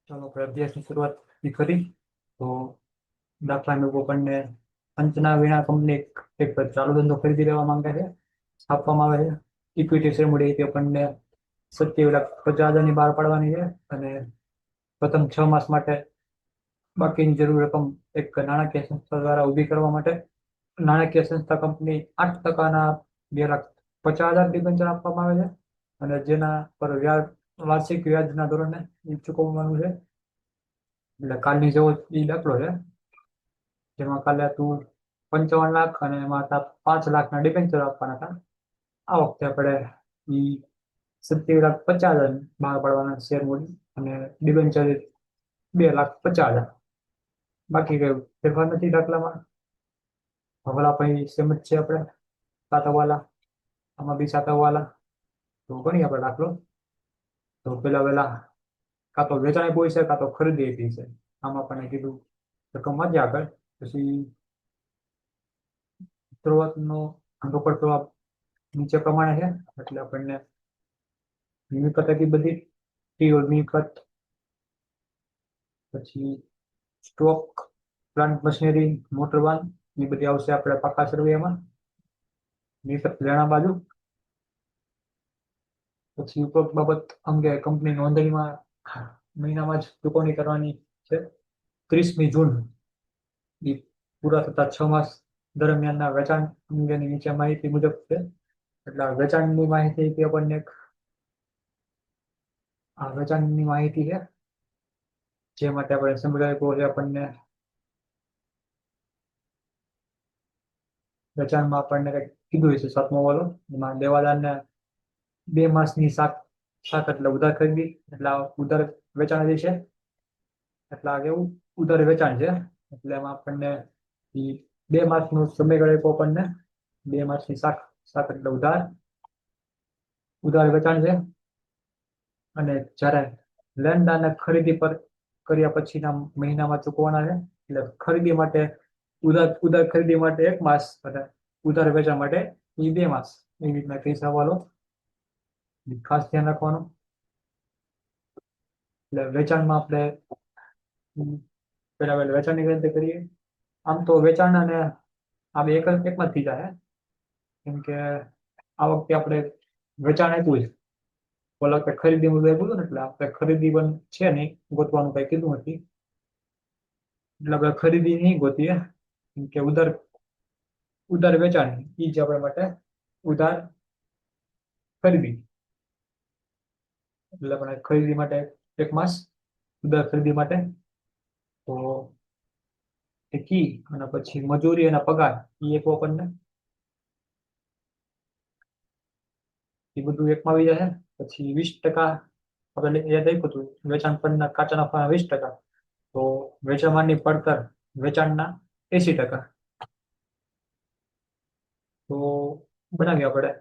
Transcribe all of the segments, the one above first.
ચાલો આપણે અભ્યાસની શરૂઆત કરી. તો દાખલા મુજબ આપણને પંચના વીણા કંપની એક ચાલુ ધંધો ખરીદી લેવા માંગે છે, આપવામાં આવે છે. ઇક્વિટી શેર મૂડી તે આપણને 27,50,000ની બહાર પાડવાની છે અને પ્રથમ 6 માસ માટે બાકીની જરૂર રકમ એક નાણાકીય સંસ્થા દ્વારા ઊભી કરવા માટે નાણાકીય સંસ્થા કંપની 8%ના 2,50,000 ડિબેન્ચર આપવામાં આવે છે અને જેના પર વાર્ષિક વ્યાજના ધોરણે ચૂકવવાનું છે. એટલે કાલની જેવો એ દાખલો છે, જેમાં કાલે તું 55 લાખ અને એમાં 5 લાખના ડિબેન્ચર આપવાના હતા. આ વખતે આપણે ઈ 27,50,000 બહાર પાડવાના શેર મૂડી અને ડિબેન્ચર 2,50,000. બાકી કઈ ફેરફાર નથી દાખલામાં. હવાલા પછી સેમ જ છે આપણે, સાતવાલા આમાં બી સાતવાલા. તો ગણીએ આપણે દાખલો. તો પેલા કાં તો વેચાણ આપ્યું છે કાં તો ખરીદી આપી છે. આમાં આપણને કીધું રકમ વાંચ્યા આગળ, પછી શરૂઆતનો રોકડ પ્રવાહ નીચે પ્રમાણે છે. એટલે આપણને મિલકત હતી બધી, મિલકત, પછી સ્ટોક, પ્લાન્ટ મશીનરી, મોટર વાહન એ બધી આવશે આપણે પાકા સર્વેમાં. મિલકત લેણા બાજુ. પછી ઉપરોક્ત બાબત અંગે કંપની નોંધણીમાં મહિનામાં જ ચૂકવણી કરવાની છે. 30મી જૂન એ પૂરા થતા 6 માસ દરમિયાનના વેચાણ અંગેની નીચે માહિતી મુજબ છે. એટલે વેચાણની માહિતી તે આપણને આ વેચાણની માહિતી છે, જે માટે આપણે સમજાવ્યું છે. આપણને વેચાણમાં આપણને કંઈક કીધું છે 7મો વાળો, એમાં દેવાદારને 2 માસની શાક એટલે ઉધાર ખરીદી, એટલે ઉધાર વેચાણ જે છે એટલે આ કેવું ઉધાર વેચાણ છે. એટલે એમાં આપણને 2 માસનો સમયગાળો આપણને 2 માસની શાક એટલે ઉધાર વેચાણ છે. અને જ્યારે લેણદારને ખરીદી પર કર્યા પછીના મહિનામાં ચૂકવવાના છે. એટલે ખરીદી માટે ઉધાર ખરીદી માટે 1 માસ અને ઉધાર વેચાણ માટે 2 માસ. એવી રીતના કઈ સવાલો ખાસ ધ્યાન રાખવાનું. એટલે વેચાણમાં આપણે પેલા વેચાણની ગણતરી કરીએ. આમ તો વેચાણ અને આ બે એકમાં જ થઈ જાય, કેમ કે આ વખતે આપણે વેચાણ આપ્યું છે, ઓલા વખતે ખરીદી મુજબ આપ્યું હતું ને, એટલે આપણે ખરીદી પણ છે નહીં, ગોતવાનું કઈ કીધું નથી. એટલે આપણે ખરીદી નહીં ગોતીએ, કેમ કે ઉધાર વેચાણ એ જ આપણા માટે ઉધાર ખરીદી. એટલે આપણે ખરીદી માટે 1 માસ, ઉધાર ખરીદી માટે તો કી અને પછી મજૂરી અને પગાર એ એક આપણને એ બધું એકમાં આવી જાય. પછી 20% આપણે યાદ રાખ્યું હતું, વેચાણ પરના કાચા નફાના 20%, તો વેચાણની પડતર વેચાણના 80%. તો બનાવીએ આપણે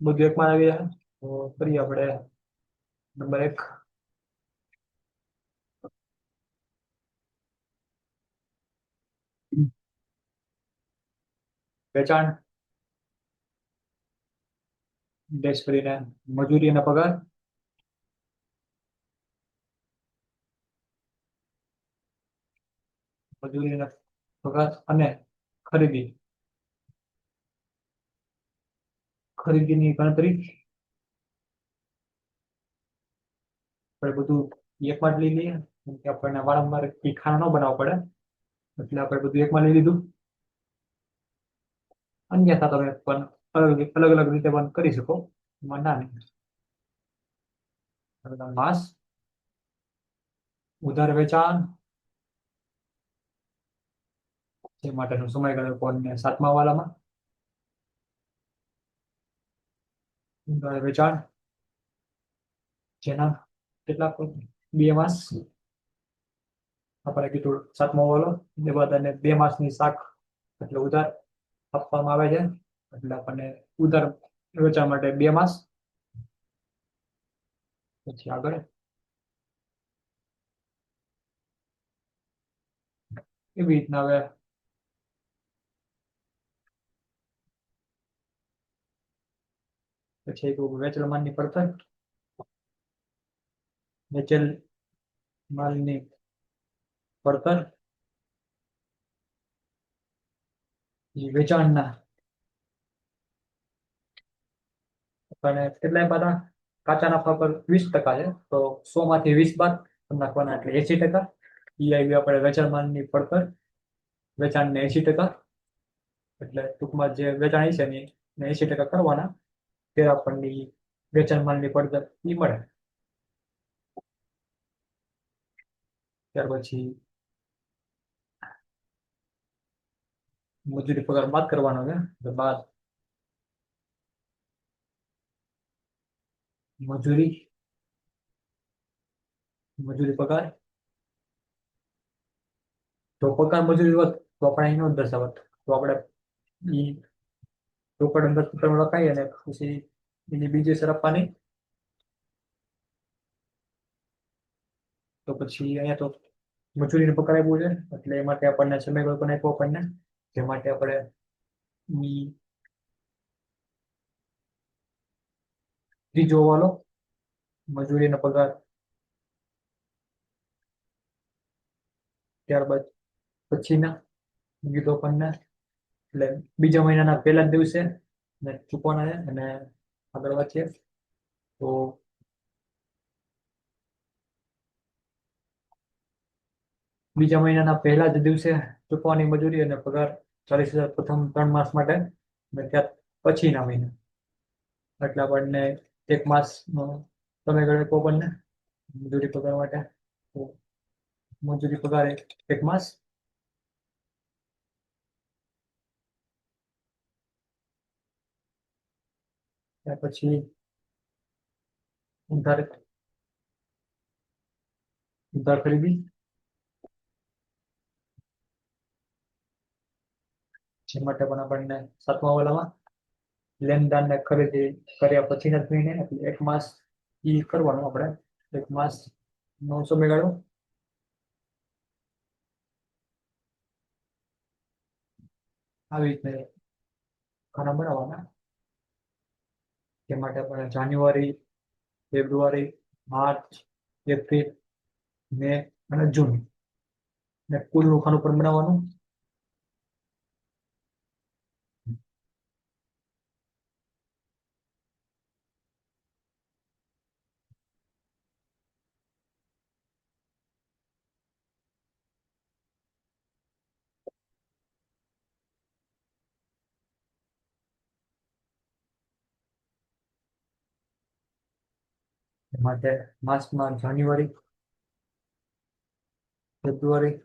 બધું એકમાં આવી જાય. તો કરીએ આપણે નંબર 1. વેચાણ ડેશ કરીને મજૂરી અને પગાર, મજૂરી અને પગાર અને ખરીદીની ગણતરી આપણે બધું એકમાં જ લઈ લઈએ, કેમ કે આપણને વારંવાર ખાના ન બનાવવા પડે. એટલે આપણે બધું એકમાં લઈ લીધું. અન્યથા તમે પણ અલગ અલગ રીતે પણ કરી શકો, એમાં ના નહીં. માસ, ઉધાર વેચાણ, જે માટેનો સમયગાળો કોણને 7મા વાલામાં. ઉધાર વેચાણ જેના કેટલાક 2 માસ આપણે કીધું 7મો વાલો, એ બધાને 2 માસની શાક એટલે ઉધાર આપવામાં આવે છે. એટલે આપણને ઉધાર વેચાણ માટે 2 માસ. પછી આગળ એવી રીતના હવે પછી વેચેલ માલની પડતર, વેચેલ માલની પડતર એ વેચાણના અને કેટલાય પાછા કાચા નફા પર 20% છે, તો 100 માંથી 20 બાદ નાખવાના એટલે 80%. એ આવી આપણે વેચાણ માલની પડતર, વેચાણને 80%. એટલે ટૂંકમાં જે વેચાણ છે ને 80% કરવાના, તે આપણને વેચાણ માલની પડતર એ મળે. ત્યાર પછી મજૂરી પગાર બાદ કરવાનો છે, તો બાદ મજૂરી પગાર. તો પગાર મજૂરી હોત તો આપણે અહીં નો દર્શાવત, તો આપણે ઈ રોકડ અંદર સૂત્રમાં લખાય અને પછી એની બીજી સર આપવાની. તો પછી અહીંયા તો મજૂરીનો પગાર આપ્યો છે, એટલે એ માટે આપણને સમયગાળો પણ આપ્યો આપણને, જે માટે આપણે ઈ ત્રીજો વાળો મજૂરીનો પગાર. ત્યારબાદ પછીના કીધો આપણને, એટલે બીજા મહિનાના પહેલા જ દિવસે ને ચૂકવાના છે. અને આગળ વધીએ તો બીજા મહિનાના પહેલા જ દિવસે ચૂકવાની મજૂરી અને પગાર 40,000 પ્રથમ 3 માસ માટે, અને ત્યાર પછીના મહિના એટલે આપણને 1 માસનો સમયગાળો આપ્યો આપણને મજૂરી પગાર માટે. તો મજૂરી પગાર 1 માસ. ત્યાર પછી ઉધાર ખરીદી, જે માટે પણ આપણને 7મા વાલામાં લેનદાર ને ખરીદી કર્યા પછીના જ મહિને એટલે 1 માસ ઈ કરવાનું આપણે. 1 માસ નો સમયગાળો. આવી રીતે ખાના બનાવવાના, તે માટે આપણે જાન્યુઆરી, ફેબ્રુઆરી, માર્ચ, એપ્રિલ, મે અને જૂન ને કુલનું ખાનું પણ બનાવવાનું. એ માટે માસમાં જાન્યુઆરી, ફેબ્રુઆરી,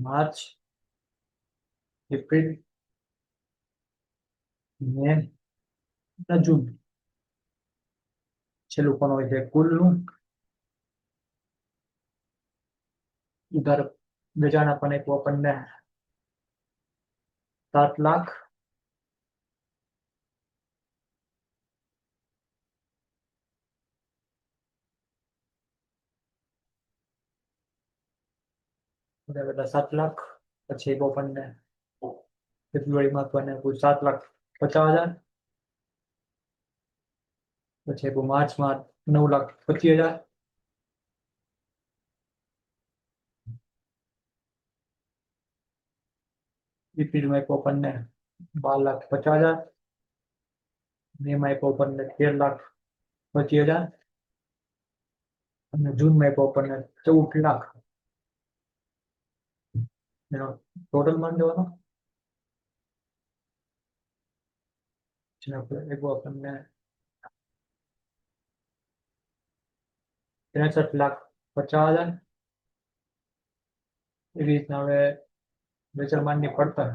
માર્ચ, એપ્રિલ, મે અને જૂન છેલ્લું પણ હોય છે કુલનું. ઉધાર વેચાણ આપણને આપણને 7 લાખ. બધા 7 લાખ. પછી આપણને ફેબ્રુઆરીમાં આપણને કુલ 7,50,000. પછી માર્ચમાં 9,25,000. એપ્રિલમાં આપણને 12,50,000. મેમાં આપણને 13,25,000. અને જૂનમાં આપણને 14,00,000. એનો ટોટલ માન દેવાનો, આપણને 63,50,000. એવી રીતના હવે વેચાણ માનની પડતર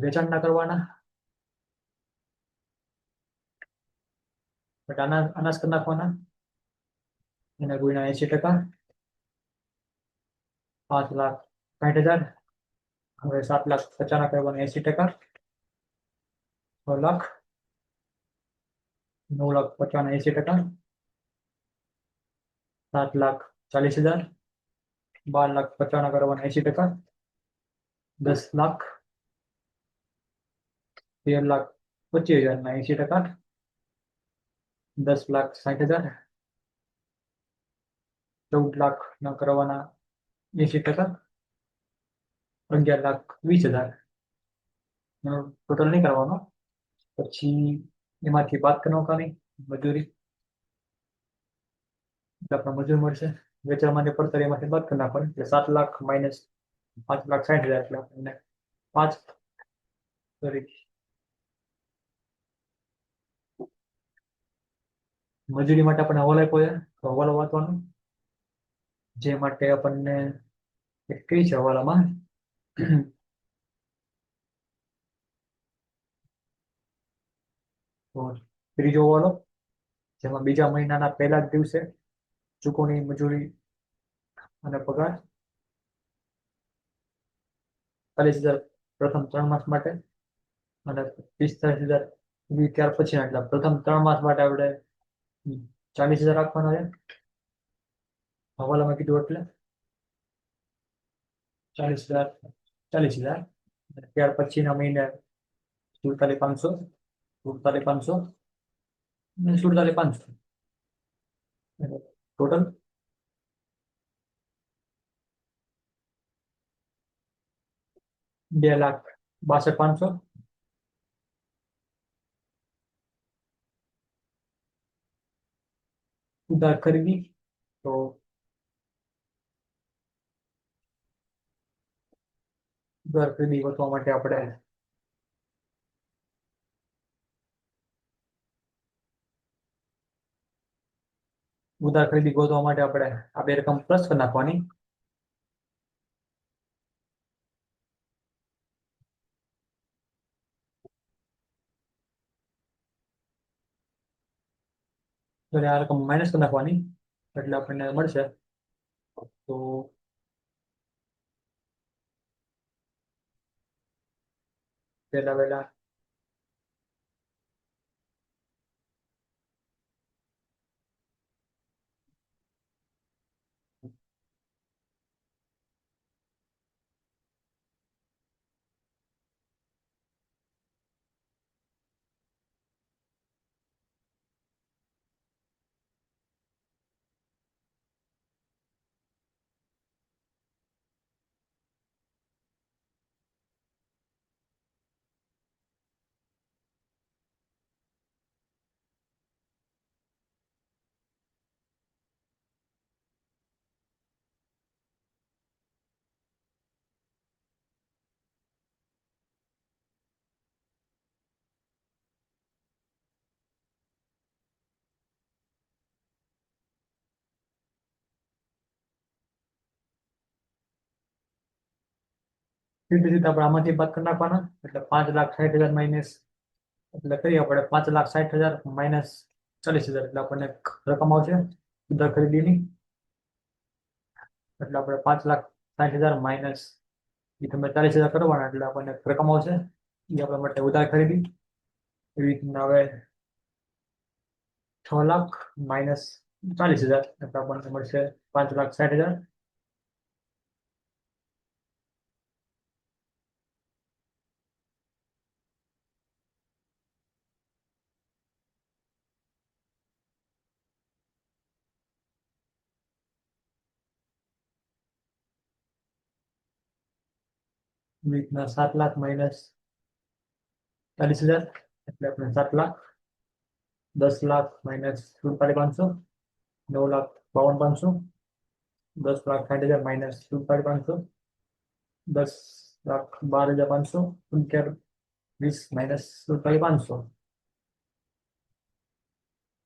વેચાણ ના કરવાના. અનાજ કરી નાખવાના, એના ગુણ્યા 80%, 5,60,000. હવે 7,50,000 ના કરવાના 80%, 6 લાખ. 9,50,000 ના 80%, 7,40,000. 12,50,000 ના કરવાના 80%, 10 લાખ. 13,25,000 ના 80%, 10,60,000, 14 લાખ ના કરવાના 80%, 11,20,000 ટોટલ નહીં કરવાનો. પછી એમાંથી બાદ કરવાની મજૂરી, એટલે આપણે મજૂર મળશે. વેચાણ માટે પડતર એમાંથી બાદ કરી નાખવાની, એટલે 7 લાખ માઇનસ 5,60,000, એટલે આપણને 5, સોરી, મજૂરી માટે આપણે હવાલો આપ્યો છે, તો હવાલો વાંચવાનો, જે માટે આપણને એક કઈ છે હવાલામાં તો ત્રીજો હવાલો, જેમાં બીજા મહિનાના પહેલા જ દિવસે ચૂકવણી મજૂરી અને પગાર 40,000 પ્રથમ 3 માસ માટે, અને 45,000 ત્યાર પછી, એટલે પ્રથમ 3 માસ માટે આપણે 40,000 રાખવાના છે હવાલામાં કીધું, એટલે 40,000, 40,000. ત્યાર પછીના મહિને 47,500, 47,500 અને 47,500, ટોટલ 2,62,500. ઉધાર ખરીદી, તો ઉધાર ખરીદી ગોતવા માટે આપણે આ બે રકમ પ્લસ કરી નાખવાની. એટલે આ રકમ માઇનસ કરી નાખવાની, એટલે આપણને મળશે. તો પહેલા વહેલા સીધી રીતે આપણે આમાંથી બાદ કરી નાખવાના, એટલે 5,60,000 માઇનસ, એટલે કરીએ આપણે 5,60,000 માઇનસ 40,000, એટલે આપણને રકમ આવશે ઉધાર ખરીદીની. એટલે આપણે 5,60,000 માઇનસ એ તમે 40,000 કરવાના, એટલે આપણને રકમ આવશે એ આપણા માટે ઉધાર ખરીદી. એવી રીતના હવે 6 લાખ માઇનસ 40,000, એટલે આપણને મળશે 5,60,000. એવી રીતના 7 લાખ માઇનસ 40,000, એટલે આપણે 7 lakh. 10 lakh minus 47,500, 9,52,500. 10,60,000 minus 47,500, 10,12,500. 11,20 minus 47,500,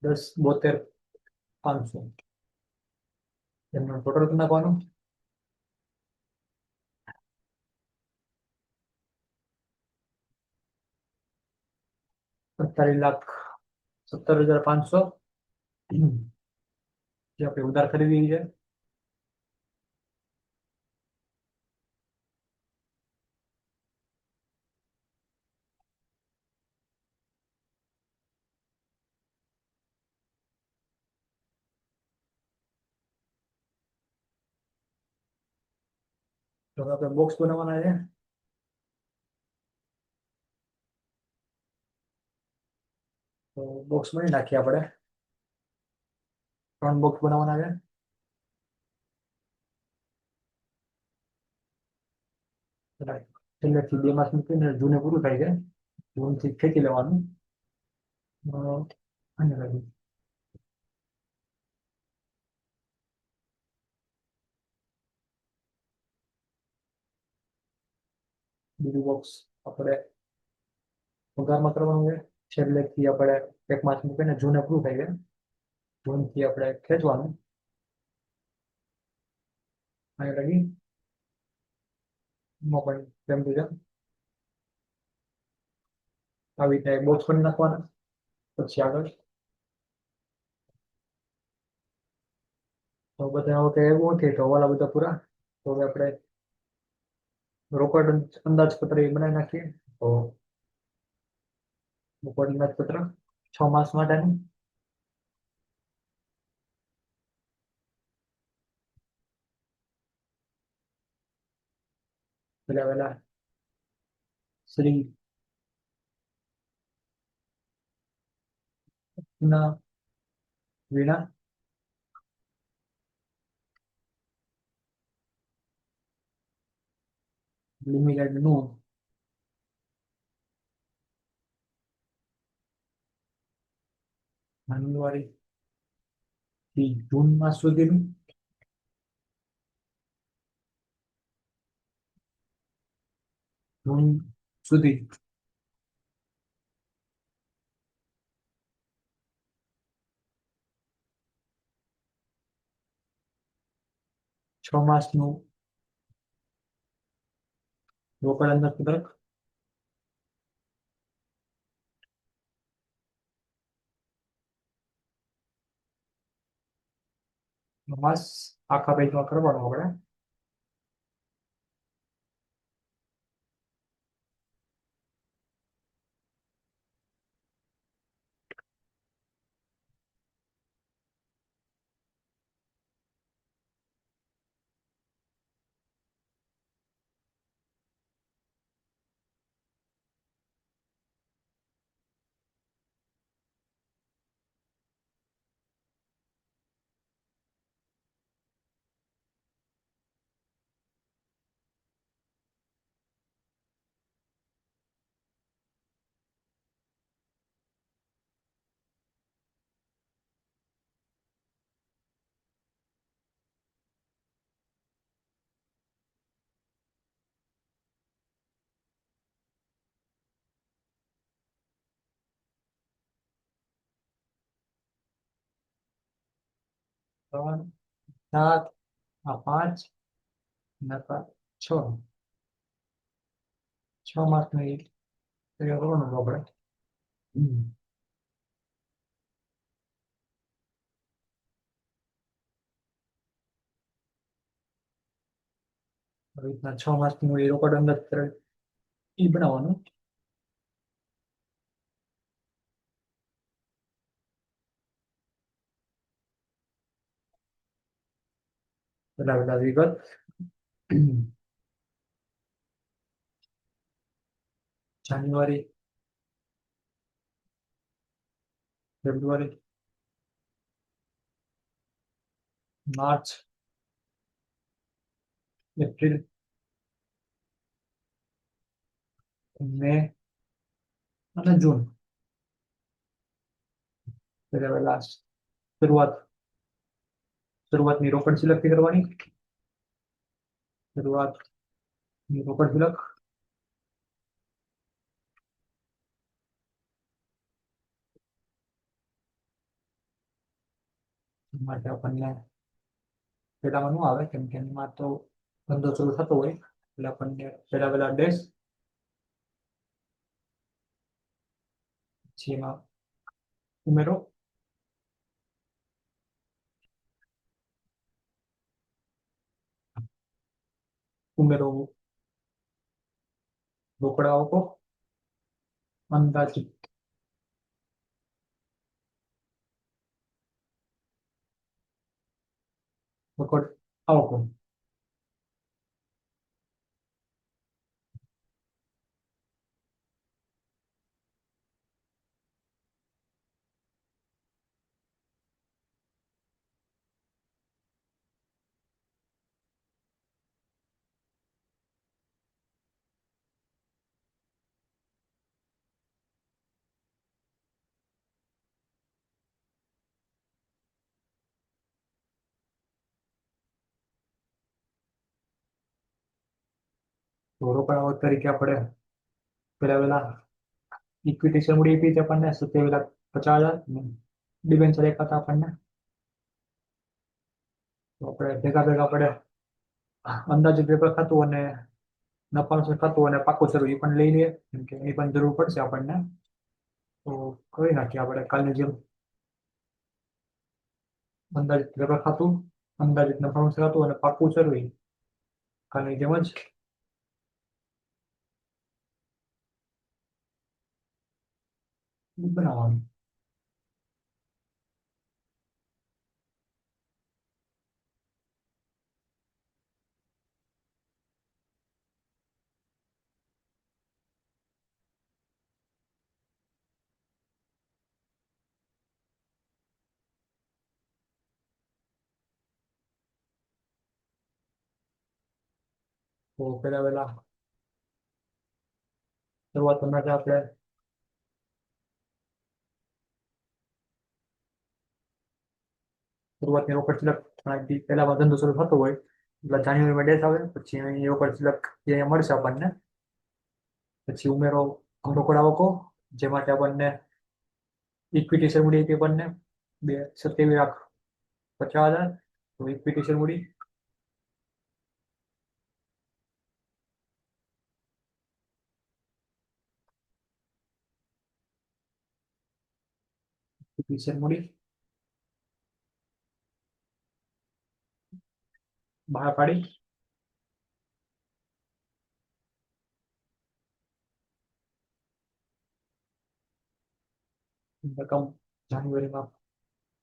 10,72,500. એમનું ટોટલ કરી નાખવાનું. 48,17,500, જે આપણે ઉધાર ખરીદી છે. તો હવે આપણે બોક્સ બનાવવાના છે, તો બોક્સ બનાવી નાખીએ આપણે. ત્રણ બોક્સ બનાવવાના છે. એટલે છેલ્લેથી બે માસ મૂકીને જૂને પૂરું થાય છે. જૂનથી ખેંચી લેવાનું. અને બાજુ બીજું બોક્સ આપણે પગારમાં કરવાનું છે. છેલ્લેથી આપણે એક માસ મૂકીને જૂને પૂરું થાય છે. જૂનથી આપણે ખેંચવાનું. અહીં લગી એમાં પણ જેમ ટુ જેમ આવી રીતે બોક્સ કરી નાખવાના. પછી આગળ તો બધા વખતે એવું નથી તો વાલા બધા પૂરા. તો હવે આપણે રોકડ અંદાજપત્ર એ બનાવી નાખીએ. તો રોકડ અંદાજપત્ર 6 માસ માટેનું. પેલા વેલા શ્રી ના વીણા લિમિટેડ નું જાન્યુઆરી થી જૂન માસ સુધીનું જૂન સુધી 6 માસનું રોકડ અંદાજપત્રક. માસ આખા પેજમાં કરવાનું આપણે. ત્રણ, સાત, આ પાંચ, નકા 6 માસનું એ તૈયાર કરવાનું આપણે. આવી રીતના 6 માસનું એ રોકડ અંદાજપત્ર એ બનાવવાનું. પેલા પેલા વિગત જાન્યુઆરી, ફેબ્રુઆરી, માર્ચ, એપ્રિલ, મે અને જૂન. પેલા પેલા શરૂઆતની રોકડ સિલેક્ટ કરવાની. શરૂઆતની રોકડ સિલક માટે આપણને પેલામાં ન આવે કેમ કે એમાં તો ધંધો શરૂ થતો હોય એટલે આપણને પેલા પેલા ડેશ પછી એમાં ઉમેરો. ઉમેરો રોકડા આવકો અંદાજિત રોકડ આવકો. તો રોકડ આવક તરીકે આપણે પેલા પેલા ઇક્વિટી શેર મૂડી આપી હતી આપણને 27,50,000. ડિબેન્ચર એક હતા આપણને. તો આપણે ભેગા ભેગા આપણે અંદાજિત પેપર ખાતું અને નફાનું ખાતું અને પાકું શરૂ એ પણ લઈ લઈએ, કેમ કે એની પણ જરૂર પડશે આપણને. તો કરી નાખીએ આપણે કાલની જેમ અંદાજિત પેપર ખાતું, અંદાજિત નફાનું ખાતું અને પાકું શરૂ કાલની જેમ જ બનાવવાનું. તો પેલા પેલા શરૂઆત માટે આપણે શરૂઆતની રોકડ સિલક પહેલા ધંધો શરૂ થતો હોય એટલે જાન્યુઆરીમાં ડેટ આવે, પછી અહીં રોકડ સિલક જે મળશે આપણને. પછી ઉમેરો રોકડ આવકો, જે માટે આપણને ઇક્વિટી શેર મૂડી આપી આપણને 27,50,000. તો ઇક્વિટી શેર મૂડી ઇક્વિટી શેર મૂડી બહાર પાડી રકમ જાન્યુઆરીમાં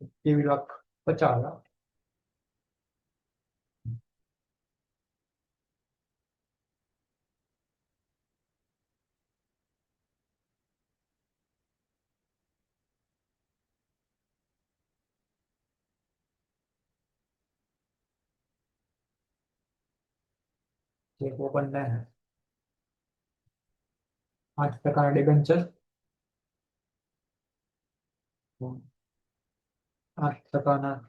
23,50,000. જે આપણને 8% ડિબેન્ચર, 8%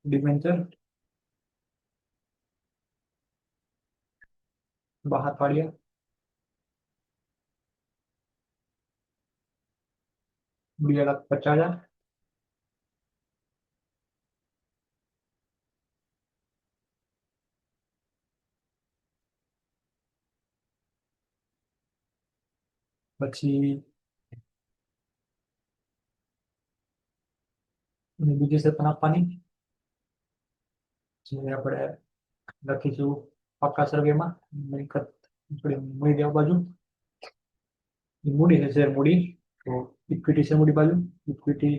ડિબેન્ચર બહાર પાડ્યા. 2,50,000. પછી બીજી શરત પણ આપવાની, જે આપણે લખીશું પાકા સર્વેમાં. મિલકત મૂડી દેવા બાજુ મૂડી છે શેર મૂડી, તો ઇક્વિટી શેર મૂડી બાજુ ઇક્વિટી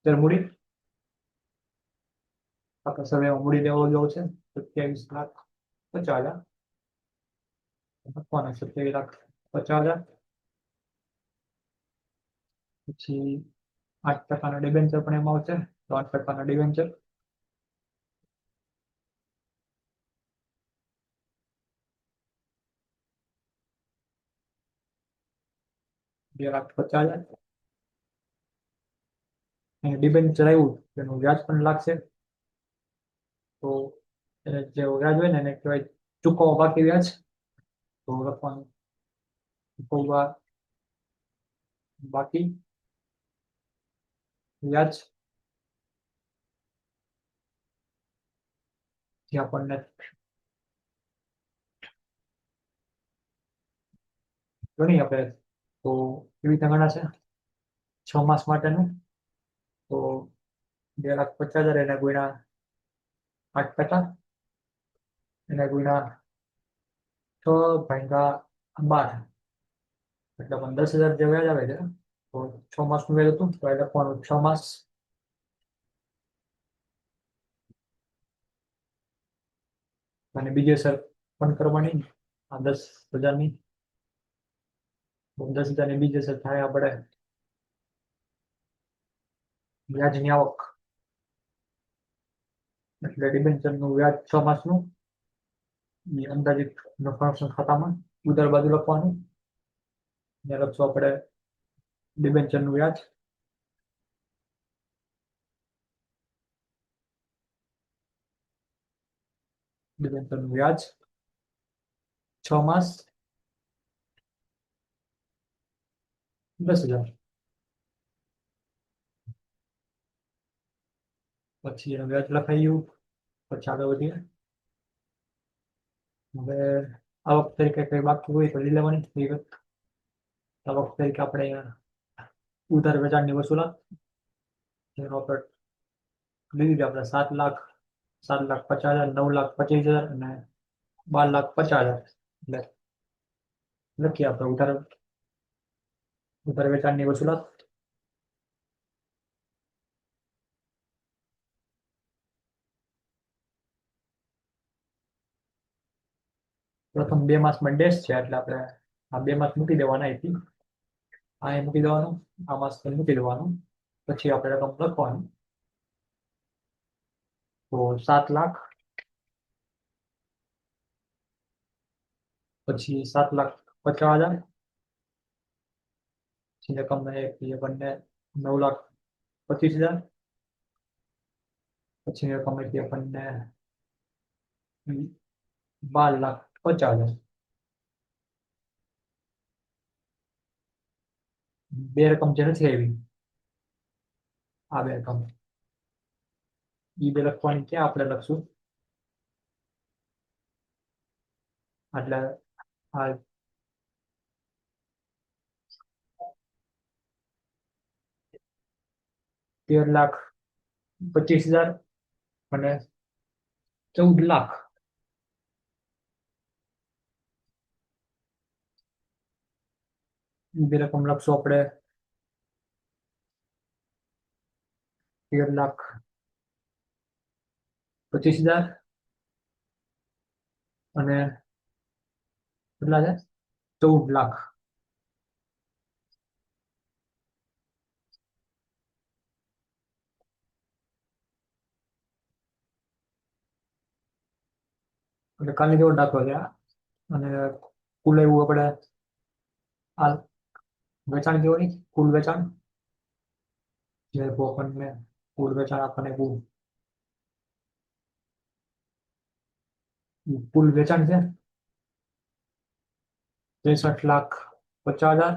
શેર મૂડી પાકા સર્વેમાં મૂડી દેવા જેવો છે 27,50,000. આપવાના 27,50,000. પછી 8% ડિબેન્ચર પણ એમાં આવશે, તો 8% ડિબેન્ચર 2,50,000. અને ડિબેન્ચર આવ્યું એનું વ્યાજ પણ લાગશે. તો એને જે વ્યાજ હોય ને એને કહેવાય ચૂકવવા બાકી વ્યાજ. તો લખવાનું ચૂકવવા બાકી વ્યાજ, જે આપણને ગણી આપે. તો એવી રીતે ગણાશે 6 માસ માટેનું. તો 2,50,000 એને ગુણ્યા 8%, એને ગુણ્યા 6/12, એટલે પણ 10,000 જે વ્યાજ આવે છે. તો 6 માસનું વ્યાજ હતું, તો એ લખવાનું 6 માસ. અને બીજી અસર પણ કરવાની આ 10,000ની. 10,000ની બીજી અસર થાય આપણે વ્યાજની આવક, એટલે ડિબેન્ચરનું વ્યાજ 6 માસનું એ અંદાજિત નફા ખાતામાં ઉધાર બાજુ લખવાનું. ને લખશું આપણે ડિબેન્ચરનું વ્યાજ, ડિબેન્ચરનું વ્યાજ 6 માસ 10,000. પછી એનું વ્યાજ લખાઈ ગયું. પછી આગળ વધીએ. હવે આવક તરીકે કઈ બાકી હોય તો લઈ લેવાની વિગત. આવક તરીકે આપણે ઉધાર વેચાણની વસૂલાત, જેનો આપણે લીધી આપણે 7,00,000, 7,50,000, 9,25,000 અને 12,50,000. એટલે લખીએ આપણે ઉધાર વેચાણની વસૂલાત. પ્રથમ 2 માસમાં ડેશ છે એટલે આપણે આ 2 માસ મૂકી દેવાના અહીંથી. આ મૂકી દેવાનું, આ માસ મૂકી દેવાનું. પછી આપણે રકમ લખવાની. તો 7,00,000, પછી 7,50,000, પછી રકમ બંને 9,25,000, પછી રકમ બંને 12,50,000. બે રકમ જે નથી આવી, આ બે રકમ એ બે લખવાની ક્યાં આપણે લખશું એટલે આ 13,25,000 અને 14,00,000. બે રકમ લખશું આપણે 13,25,000 અને કેટલા છે 14,00,000. એટલે કાલની જેવો દાખલો છે આ. અને કુલ એવું આપણે આ વેચાણ જેવો નહીં, કુલ વેચાણ જે આપણને કુલ વેચાણ આપણને કુલ વેચાણ છે 63,50,000.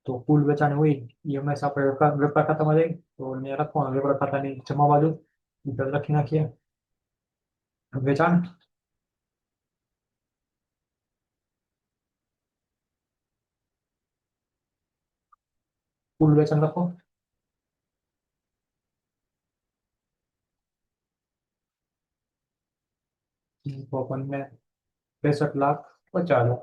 તો કુલ વેચાણ હોય એ હંમેશા આપણે વેપાર ખાતામાં જાય તો અહીંયા લખવાનું વેપાર ખાતાની જમા બાજુ ઉપર લખી નાખીએ વેચાણ. કુલ વેચાણ લખો. તો આપણને 63,50,000.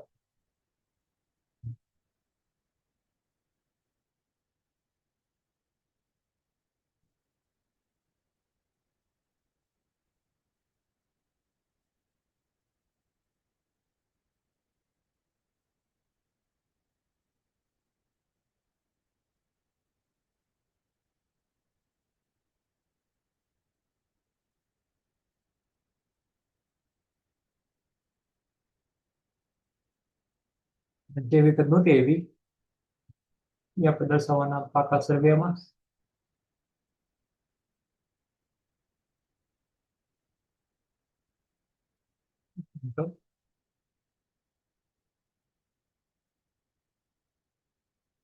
જે વિગત નહોતી એવી એ આપણે દર્શાવવાના પાકા સર્વેમાં.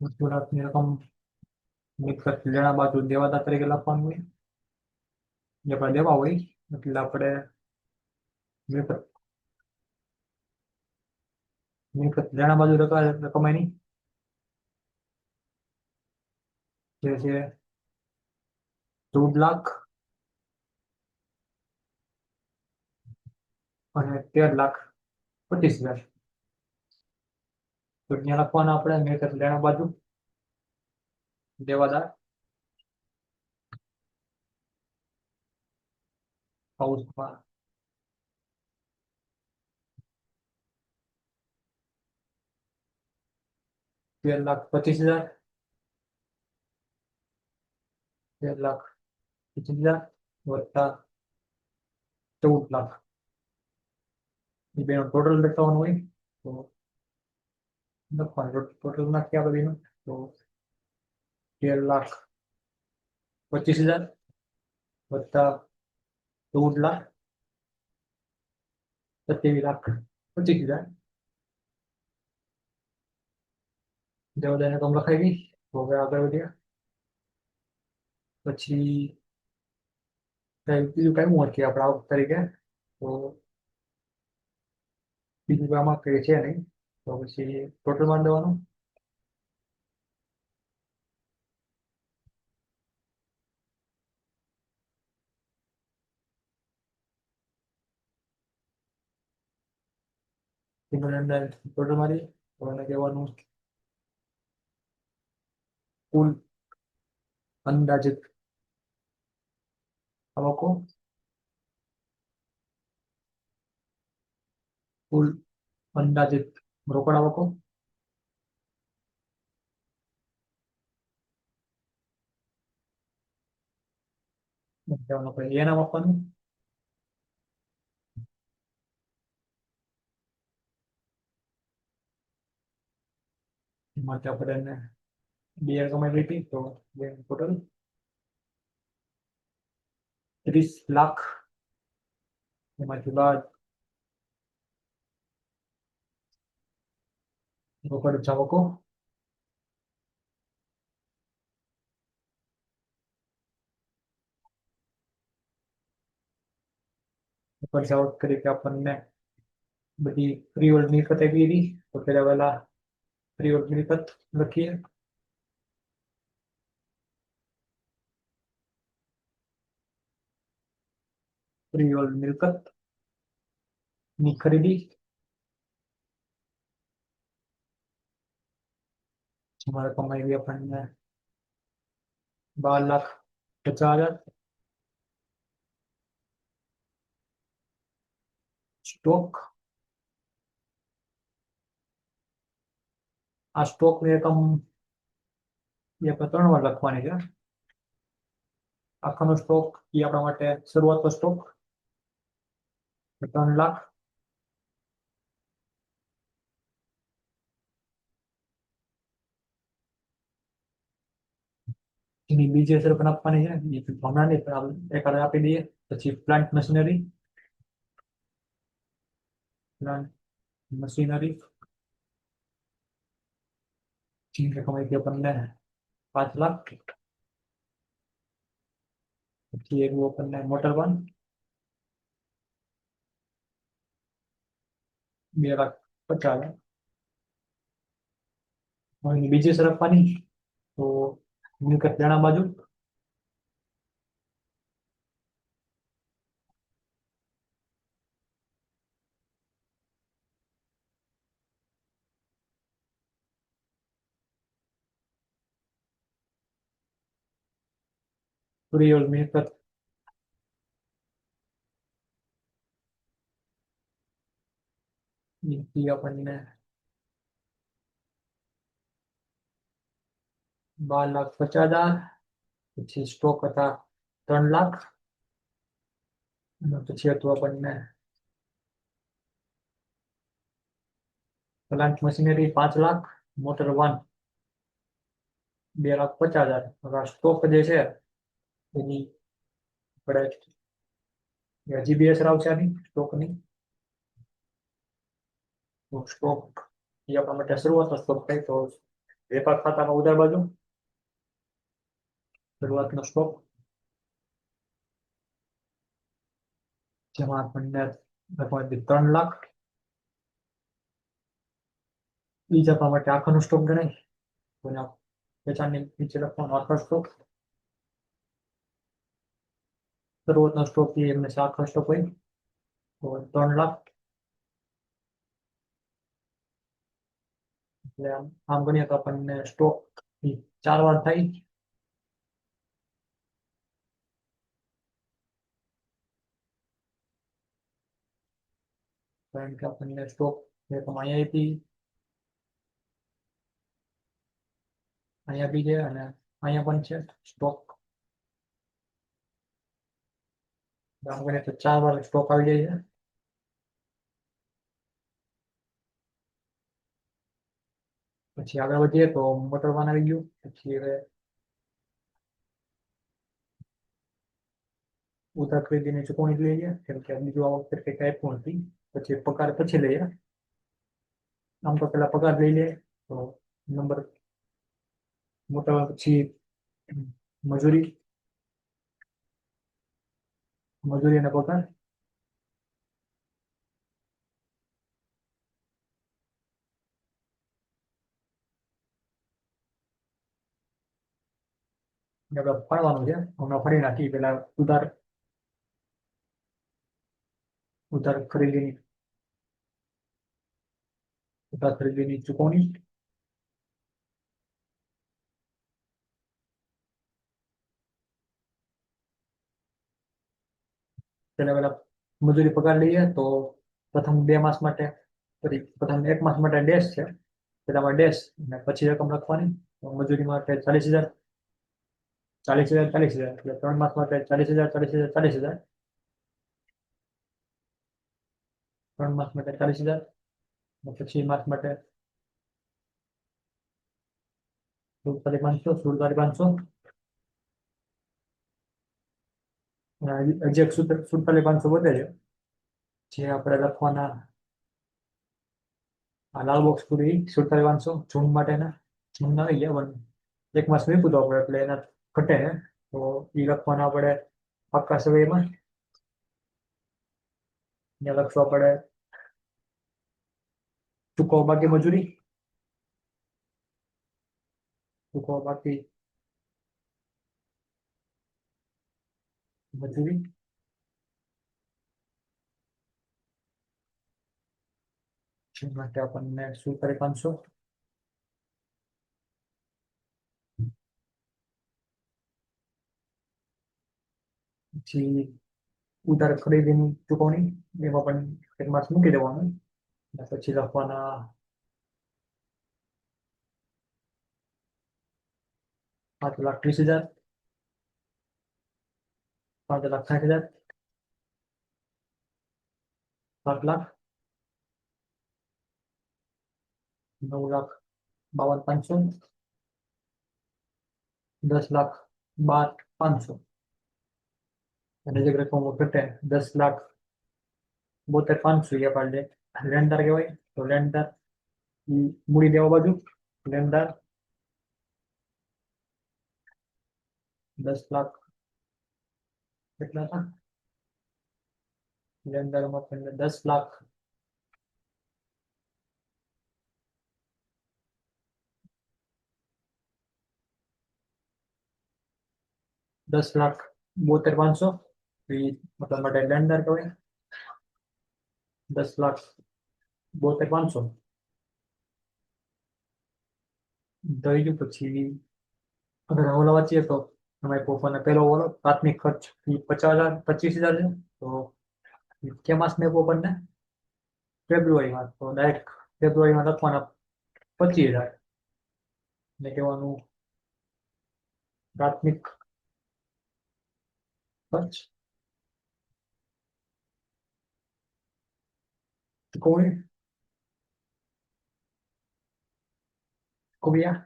વસૂલાતની રકમ મિલકત લેણા બાજુ દેવાદાર તરીકે લખવાનું હોય. જે આપણે દેવા હોય એટલે આપણે મિલકત લેણા બાજુ રકમ એની જે છે 14,00,000 અને 13,25,000. તો ત્યાં લખવાના આપણે મિલકત લેણા બાજુ દેવાદાર કૌંસમાં 13,25,000, 13,25,000 વત્તા 14,00,000. એ બેનો ટોટલ લખવાનું હોય તો લખવાનું ટોટલ નાખીએ આપણે બેનું તો 13,25,000 વત્તા 14,27,25,000 બધાને કમ લખાઈ ગઈ. તો હવે આગળ વધ્યા પછી બીજું કઈ મૂકીએ આપણે આવક તરીકે. તો બીજું આમાં કઈ છે નહીં. તો પછી ટોટલ માન દેવાનું. તેની અંદર ટોટલ મારી તો એને કહેવાનું કુલ અંદાજિત આવકો, કુલ અંદાજિત રોકડ આવકો, કહેવાનું આપણે એ નામ આપવાનું. માટે આપણે એને બે રકમ લીધી તો ટોટલ 30,00,000. એમાંથી બાદ રોકડ જાવકો, રોકડ જાવક તરીકે આપણને બધી ફ્રીહોલ્ડ મિલકત આપી હતી. તો પેલા વહેલા ફ્રીહોલ્ડ મિલકત લખીએ. ફ્રીહોલ્ડ મિલકત ની ખરીદી અમારે કમાઈ આપણને 12,50,000. સ્ટોક, આ સ્ટોક ની રકમ એ આપણે 3 વાર લખવાની છે. આખાનો સ્ટોક એ આપણા માટે શરૂઆતનો સ્ટોક 3,00,000. એની બીજી અસર પણ આપવાની છે. હમણાં નહીં પણ એકાદ આપી દઈએ. પછી પ્લાન્ટ મશીનરી, રકમ આવી આપણને 5,00,000. પછી એવું આપણને મોટર વાહન 2,50,000. એની બીજી અસર આપવાની તો મિલકત લેણા બાજુ ફ્રીહોલ્ડ મિલકત આપણને 12,50,000. પછી સ્ટોક હતા 3,00,000. પછી હતું આપણને પ્લાન્ટ મશીનરી 5,00,000, મોટર વાહન 2,50,000. હવે સ્ટોક જે છે એની આપણે હજી બે અસર આવશે આની સ્ટોકની. સ્ટોક એ આપણા માટે શરૂઆતનો સ્ટોક થાય તો વેપાર ખાતામાં ઉધાર બાજુ શરૂઆતનો સ્ટોક જેમાં આપણને 3,00,000. બીજા આપણા માટે આખાનો સ્ટોક ગણાય. કોઈના વેચાણની નીચે લખવાનો આખો સ્ટોક. શરૂઆતનો સ્ટોક એ એમને આખો સ્ટોક હોય તો 3,00,000. એટલે આમ ગણીએ તો આપણને સ્ટોક 4 વાર થાય. કારણ કે આપણને સ્ટોક અહીંયા આપી, અહીંયા બી છે અને અહીંયા પણ છે સ્ટોક. આમ ગણીએ તો 4 વાર સ્ટોક આવી જાય છે. પછી આગળ વધીએ તો મોટર વાન આવી ગયું. પછી હવે ઉધાર ખરીદીની ચૂકવણી લઈએ, કેમ કે બીજું આ વખતે કંઈક આપ્યું નથી. પછી પગાર પછી લઈએ. આમ તો પેલા પગાર લઈ લે, તો નંબર મોટા પછી મજૂરી, મજૂરી અને પગાર. ને આપણે ફાળવાનું છે, હમણાં ફરી નાખી પેલા ઉધાર ખરીદીની ઉધાર ખરીદીની ચૂકવણી. તેના પેલા મજૂરી પગાર લઈએ તો પ્રથમ 2 માસ માટે, પ્રથમ 1 માસ માટે ડેશ છે, પેલામાં ડેશ અને પછી રકમ લખવાની. તો મજૂરી માટે 40,000, 40,000, 40,000, એટલે 3 માસ માટે 40,000, 40,000, 40,000. 3 માસ માટે 40,000, પછી માસ માટે 47,500, 47,500. હજી એક 47,500 વધે છે, જે આપણે લખવાના. આ લાલ બોક્સ પૂરી 47,500 જૂન માટેના. જૂન આવી ગયા પણ 1 માસ વીતું તો આપણે, એટલે એના ઘટે ને, તો એ લખવાના આપણે પાકા સમયમાં. ત્યાં લખવા પડે ચૂકવો બાકી મજૂરી, ચૂકવો બાકી મજૂરી. જૂન માટે આપણને 47,500. પછી ઉધાર ખરીદીની ચૂકવણી, એમાં પણ 1 માસ મૂકી દેવાનું. અને પછી લખવાના 5,30,000, 5,60,000, 7 લાખ, 9,52,500, 10,12,500. અને જે રકમ ઘટે 10,72,500 એ આપણે લેણદાર કહેવાય. તો લેણદાર મૂડી દેવા બાજુ લેણદાર 10 લાખ કેટલા હતા? લેણદારોમાં આપણને 10 લાખ, 10,72,500, મતલબ માટે લેણદાર કહેવાય. 10,72,500 થઈ ગયું. પછી અગર ઓલા વાંચીએ તો તમારી પોતાનો પહેલો ઓલો પ્રાથમિક ખર્ચ એ 50,000, 25,000 છે. તો કે માસ ને આપણને ફેબ્રુઆરીમાં, તો ડાયરેક્ટ ફેબ્રુઆરીમાં લખવાના 25,000 ને કહેવાનું પ્રાથમિક ખર્ચ ચૂકવણી ચૂકવ્યા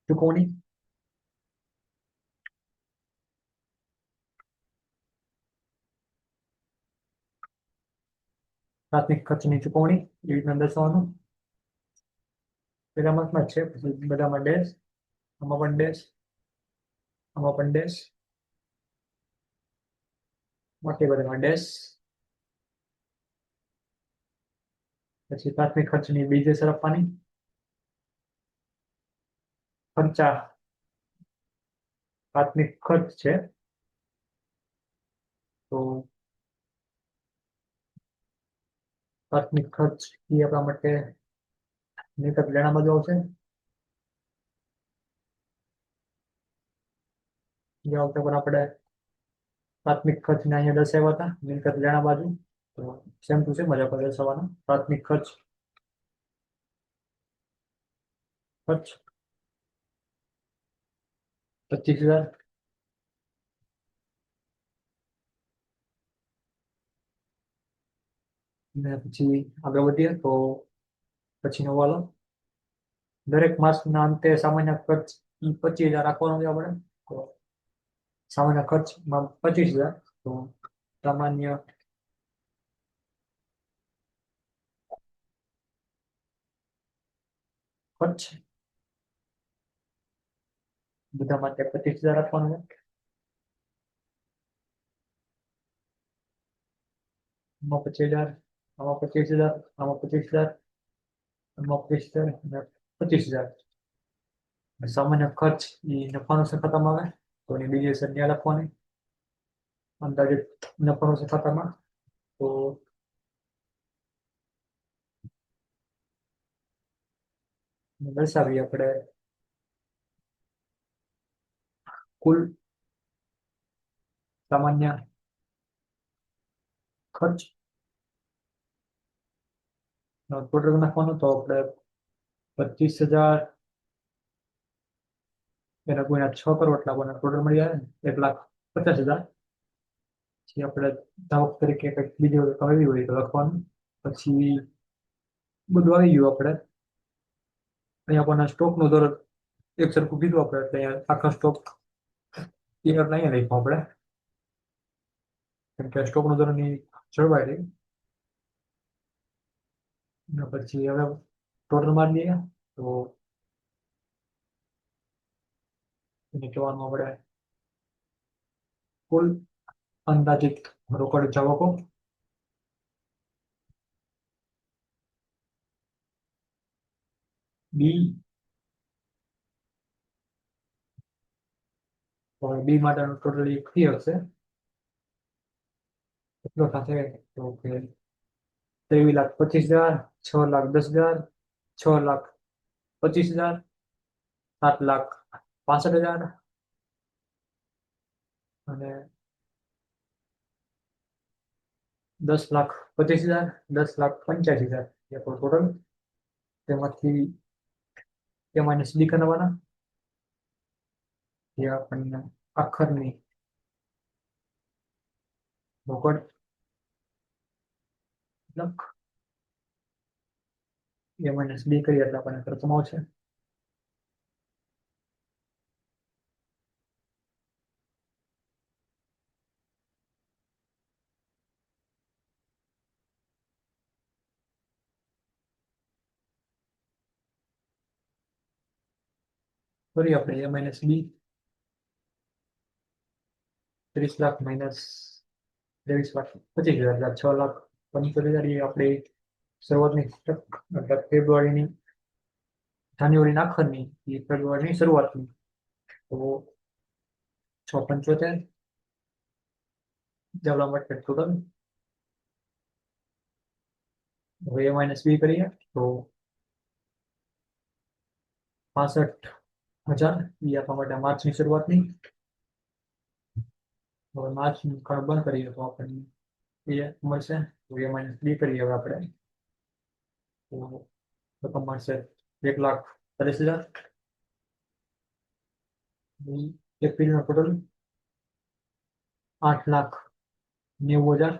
ચૂકવણી. પ્રાથમિક ખર્ચની ચૂકવણી એ રીતના દર્શાવવાનું. પેલા માસમાં જ છે, પછી બધામાં ડેશ, આમાં પણ ડેશ, આમાં પણ ડેશ, બાકી બધામાં ડેશ. પછી પ્રાથમિક ખર્ચની બીજી સરફવાની ખર્ચા, પ્રાથમિક ખર્ચ છે, તો પ્રાથમિક ખર્ચ એ આપણા માટે મિલકત લેણા બાજુ આવશે. જે વખતે પણ આપણે પ્રાથમિક ખર્ચને અહીંયા દર્શાવ્યા હતા મિલકત લેણા બાજુ, તો સેમ ટુ સેમ જ આપણે દર્શાવવાના. પ્રાથમિક ખર્ચ, ખર્ચ 25,000. ને પછી આગળ વધીએ તો પછીનો વાલો દરેક માસના અંતે સામાન્ય ખર્ચ ઈ 25,000 રાખવાનો છે આપણે. તો સામાન્ય ખર્ચમાં 25,000. તો સામાન્ય ખર્ચ બધા માટે 25,000 રાખવાનો છે. આમાં 25,000, આમાં 25,000, આમાં 25,000, આમાં 25,000 અને 25,000. સામાન્ય ખર્ચ એ નફાનું છે ખાતામાં આવે. તો એની બીજી સંજ્ઞા લખવાની અંદાજિત નફાનું છે ખાતામાં. તો દર્શાવીએ આપણે કુલ સામાન્ય ખર્ચ ટોટલ નાખવાનું. તો આપણે 25,000 એના ગુણ્યા 6 કરો એટલે આપણને ટોટલ મળી આવે ને 1,50,000. પછી આપણે ધાવક તરીકે કંઈક બીજું કમાવી હોય તો લખવાનું. પછી બધું આવી ગયું આપણે. અહીંયા આપણને સ્ટોકનો દર એક સરખું કીધું આપણે એટલે અહીંયા આખા સ્ટોક અહીંયા લખ્યું આપણે, કેમ કે સ્ટોકનો દરની જળવાઈ રહી. અને પછી હવે ટોટલ મારી દઈએ. તો એને કહેવાનું આપણે કુલ અંદાજિત રોકડ જાવકો બી. બી માટેનો ટોટલ ક્લિયર છે. કેટલો થશે? તો કે 23,25,000, 6,10,000, 6,25,000, 7,65,000 અને 10,25,000, 10,85,000 એ ટોટલ. તેમાંથી એ માઇનસ બી કરવાના. જે આપણને આખરની રોકડ લખ એ માઇનસ બી કરીએ એટલે આપણને પ્રથમ આવશે. કરીએ આપણે એ માઇનસ બી. 30,00,000 માઇનસ 23,25,000 એટલે 6,75,000 એ આપણે શરૂઆતની એટલે ફેબ્રુઆરીની, જાન્યુઆરીની આખરની એ ફેબ્રુઆરીની શરૂઆતની. તો 6,75 જવા માટે ટોટલ. હવે એ માઇનસ બી કરીએ તો 65,000 એ આપવા માટે માર્ચની શરૂઆતની. હવે માર્ચનું કાર્ડ બંધ કરીએ તો આપણને એ મળશે. તો એ માઇનસ બી કરીએ હવે આપણે. તો રકમ મળશે 1,40,000. એપ્રિલનો ટોટલ 8,90,000.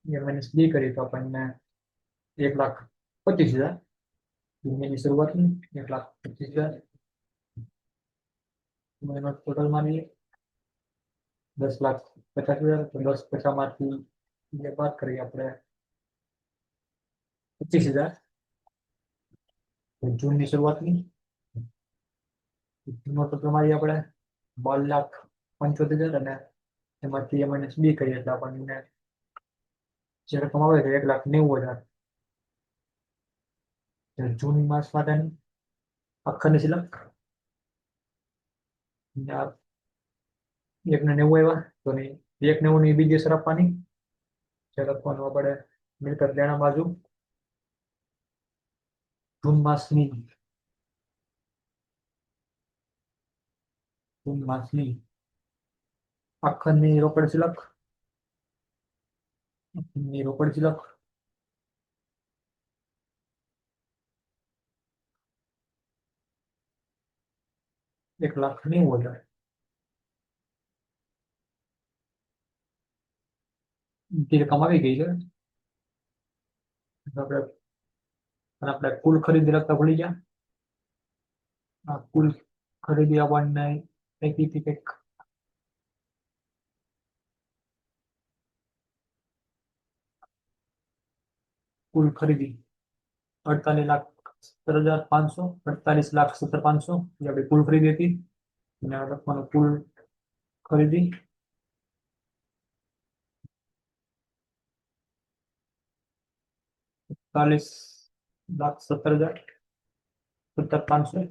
એ માઇનસ બી કરીએ તો આપણને 1,25,000. જૂનની શરૂઆતની 1,25,000 એનો ટોટલ માનીએ 10,50,000. તો 10,50,000માંથી જે બાદ કરીએ આપણે 25,000 જૂનની શરૂઆતની. જૂનનો ટોટલ મારીએ આપણે 12,75,000 અને એમાંથી માઇનસ બી કરીએ એટલે આપણને જે રકમ આવે છે 1,90,000. જૂન માસ માટેની આખરની સિલક 1,90 આવ્યા. તો 1,90 ની બીજી અસર આપવાની. જે લખવાનું આપણે મિલકત લેણા બાજુ જૂન માસની આખરની રોકડ સિલક ની રોકડ સિલક 1,90,000. જે રકમ આવી ગઈ છે આપણે અને આપણે કુલ ખરીદી લખતા ભૂલી ગયા. આ કુલ ખરીદી આપણને એકી થી કંઈક કુલ ખરીદી 48,17,500, 48,17,500 એ આપણી કુલ ખરીદી હતી. અને આ લખવાનું કુલ ખરીદી 48,17,500.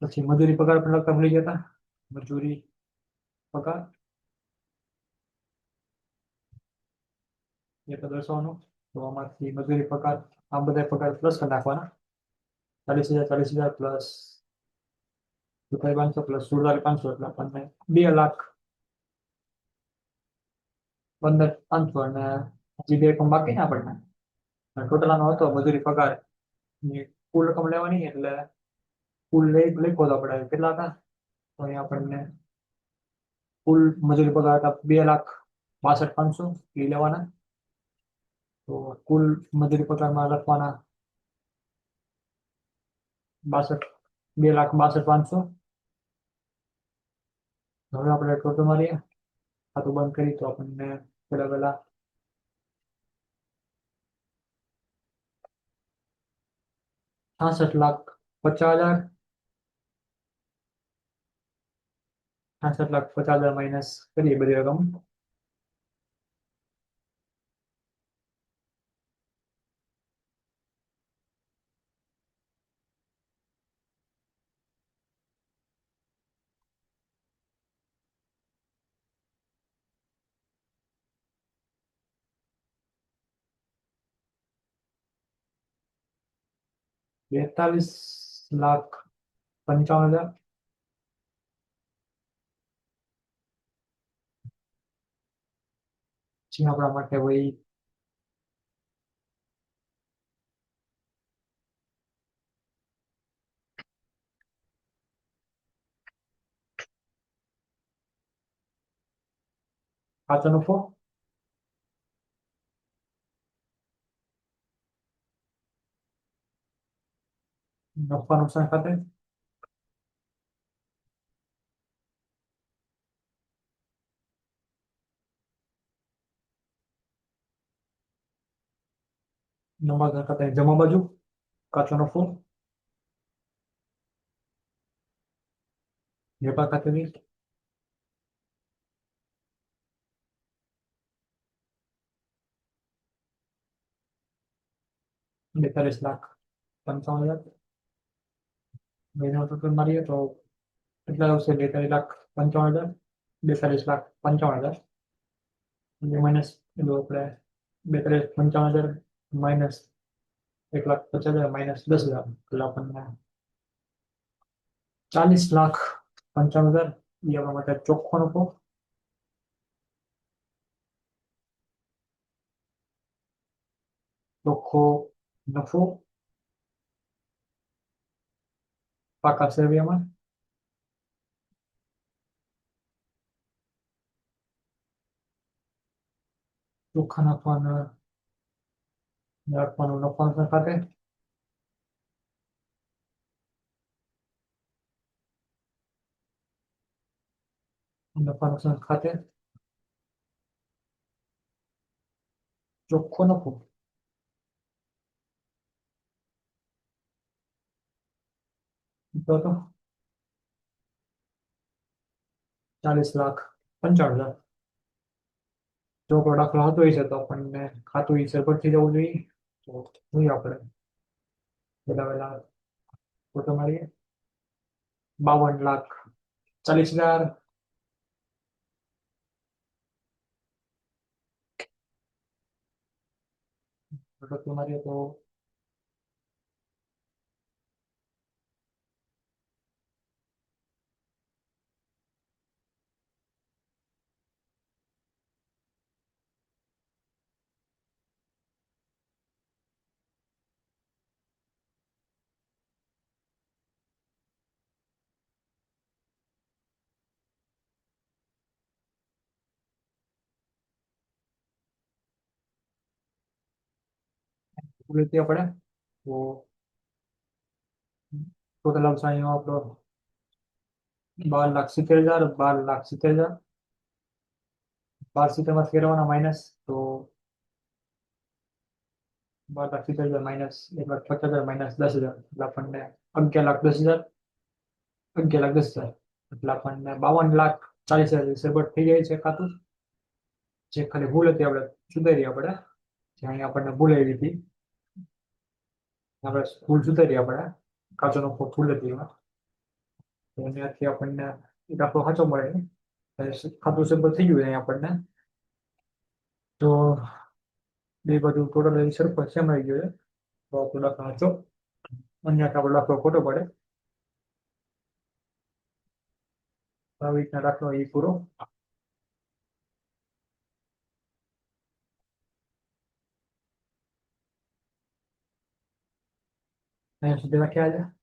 પછી મજૂરી પગાર પણ લખતા ભૂલી ગયા હતા. મજૂરી પગાર એ તો દર્શાવવાનું. તો આમાંથી મજૂરી પગાર આ બધા પગાર પ્લસ કરી નાખવાના. 40,000 40,000 પ્લસ 500 પ્લસ 16,500 એટલે આપણને 2,15,500. અને હજી બે રકમ બાકી ને આપણને ટોટલ આનો હતો મજૂરી પગાર ની કુલ રકમ લેવાની. એટલે કુલ લખો તો આપણે કેટલા હતા. તો અહીંયા આપણને કુલ મજૂરી પગાર હતા 2,62,500 એ લેવાના. તો કુલ મજૂરી પગારમાં લખવાના 62 2,62,500. હવે આપણે ટોટલ મારીએ, ખાતું બંધ કરી તો આપણને પેલા 66,50,000, 66,50,000 માઇનસ કરીએ બધી રકમ. 42,55,000. જે આપણા માટે હોય કાચો નફો. નફા નુકસાન ખાતે નફા ખાતે જમા બાજુ કાચો નફો. વેપાર ખાતે 42,55,000. મહિના ટોટલ મારીએ તો કેટલા આવશે? 42,55,000. 42,55,000 માઇનસ એટલે આપણે 42,55,000 માઇનસ 1,50,000 માઇનસ 10,000 એટલે આપણને 40,55,000 એ આપણા માટે ચોખ્ખો નફો. ચોખ્ખો નફો પાકા સેવિયામાં. ચોખ્ખા નફાના રાખવાનું નફા નુકસાન ખાતે. નફા નુકસાન ખાતે ચોખ્ખો નફો તો 40,55,000. જો કોઈ દાખલો હતો હશે તો આપણને ખાતું હિસાબ પરથી જવું જોઈએ. તો જોઈએ આપણે પેલા પેલા ફોટો મારીએ. 52,40,000. ફોટો મારીએ તો લેતી આપણે તો ટોટલ આવશે અહીંયા આપણો 12,70,000, 12,70,000, 12,70,000 ફેરવવાના માઇનસ તો 12,70,000 માઇનસ 1,50,000 માઇનસ 10,000 એટલે આપણને 11,10,000, 11,10,000 એટલે આપણને 52,40,000 સેબટ થઈ જાય છે ખાતું. જે ખાલી ભૂલ હતી આપણે સુધારી આપણે જે અહીંયા આપણને ભૂલ આવી હતી આપણે ભૂલ સુધારી આપણે કાચો નફો ભૂલ હતી એમાં તો એનાથી આપણને એ દાખલો સાચો મળે ને. ખાતું સેબટ થઈ ગયું અહીંયા આપણને તો બે બાજુ ટોટલ સરખો સેમ આવી ગયો છે તો આપણો દાખલો સાચો. અન્ય આપણો દાખલો ખોટો પડે. આવી રીતના દાખલો એ પૂરો. અહીંયા સુધી રાખ્યા છે.